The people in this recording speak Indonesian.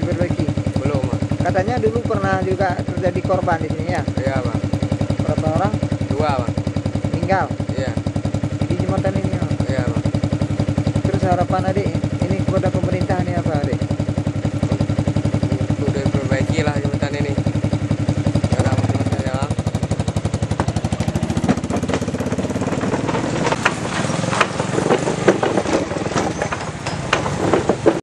diperbaiki? Belum, Bang. Katanya dulu pernah juga terjadi korban di sini ya? Iya, Bang. Berapa orang 2, Bang. meninggal Iya. di jembatan ini, Bang? Iya, Bang. Terus harapan adik ini kepada pemerintah ini apa, adik?